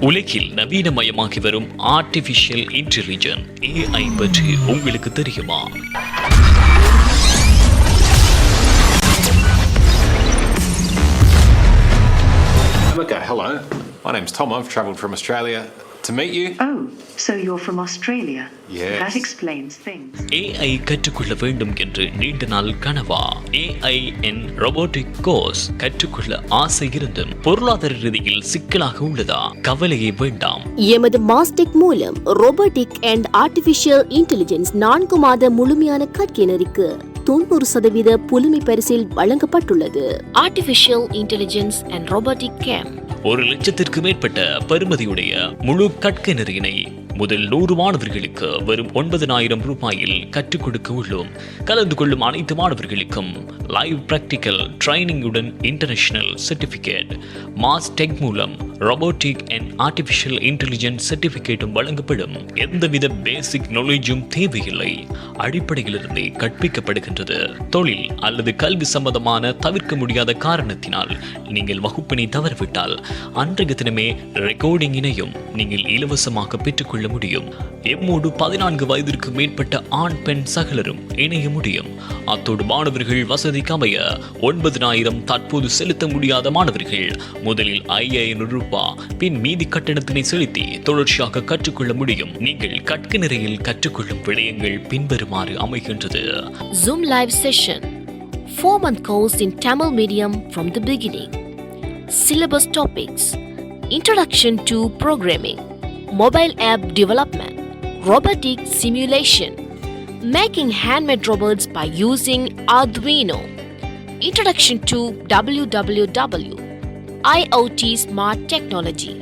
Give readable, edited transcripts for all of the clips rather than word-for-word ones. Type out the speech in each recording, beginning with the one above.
உலகில் நவீனமயமாகி வரும் artificial intelligence AI பற்றி உங்களுக்கு தெரியுமா? Okay, hello. My name's Tom. I've travelled from Australia to meet you. Oh, so you're from Australia? Yes. That explains things. AI கற்றுக்கொள்ள வேண்டும் என்று நீண்ட நாள் கனவா? AI in Robotic course கற்றுக்கொள்ள ஆசை இருந்தும் பொருளாதார ரீதியில் சிக்கலாக உள்ளதா? கவலையே வேண்டாம். எமது மாஸ்டெக் மூலம் Robotic and Artificial Intelligence 4 மாத முழுமையான கற்கை நெறிக்கு 90% புலமை பரிசில் வழங்கப்பட்டுள்ளது. Artificial Intelligence and Robotic Camp 1 லட்சத்திற்கு மேற்பட்ட பெறுமதியுடைய முழு கற்கை நெறியினை முதல் 100 மாணவர்களுக்கு வெறும் 9,000 ரூபாயில் கற்றுக் கொடுக்க உள்ளோம். கலந்து கொள்ளும் அனைத்து மாணவர்களுக்கும் லைவ் பிராக்டிக்கல் ட்ரைனிங்குடன் இன்டர்நேஷனல் சர்டிபிகேட், மாஸ் டெக் மூலம் Robotic and Artificial Intelligence சர்டிபிகேட்டும் வழங்கப்படும். எந்தவித பேசிக் நாலேஜும் தேவையில்லை, அடிப்படையிலிருந்தே கற்பிக்கப்படுகின்றது. தொழில் அல்லது கல்வி சம்பந்தமான தவிர்க்க முடியாத காரணத்தினால் நீங்கள் வகுப்பினை தவறவிட்டால் அன்றைய தினமே ரெக்கார்டிங்கினையும் நீங்கள் இலவசமாக பெற்றுக்கொள்ள முடியும். எம்மோடு 14 வயதிற்கு மேற்பட்ட ஆண் பெண் சகலரும் இணைய முடியும். அத்தோடு மாணவர்கள் வசதிக்கு அமைய 9,000 தற்போது செலுத்த முடியாத மாணவர்கள் முதலில் 5,000 ரூபாய் பின் மீதி கட்டணத்தினை செலுத்தி தொடர்ச்சியாக கற்றுக்கொள்ள முடியும். நீங்கள் கற்கை நிறையில் கற்றுக்கொள்ளும் விடயங்கள் பின்வருமாறு அமைகின்றது. Zoom live session 4-month course in Tamil medium from the beginning. Syllabus topics: Introduction to Programming, Mobile App Development, Robotic Simulation, Making Handmade Robots by using Arduino, Introduction to WWW, IoT Smart Technology,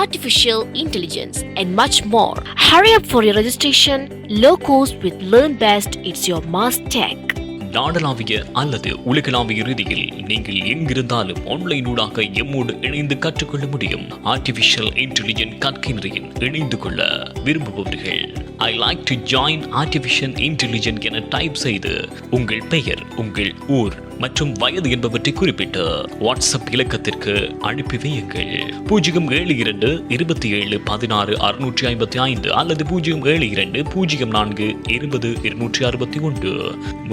Artificial Intelligence, and much more. Hurry up for your registration. Low cost with Learn Best. It's your Mastech. நாடளாவிய அல்லது உலகளாவிய ரீதியில் நீங்கள் எங்கிருந்தாலும் online ஊடாக எம்மோடு இணைந்து கற்றுக்கொள்ள முடியும். ஆர்டிஃபிஷியல் இன்டெலிஜென்ஸ் கற்கை நெறியில் இணைந்து கொள்ள விரும்புபவர்கள் I like to join artificial intelligence என டைப் செய்து உங்கள் பெயர், உங்கள் ஊர் மற்றும் வயது என்பவற்றை குறிப்பிட்டு வாட்ஸ்அப் இலக்கத்திற்கு அனுப்பி வையுங்கள். 072 27 16 655 அல்லது 072 04 20 261.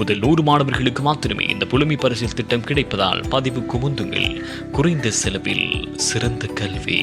முதல் 100 மாணவர்களுக்கு மாத்திரமே இந்த புலமை பரிசில் திட்டம் கிடைப்பதால் பதிவுக்கு முந்துங்கள். குறைந்த செலவில் சிறந்த கல்வி.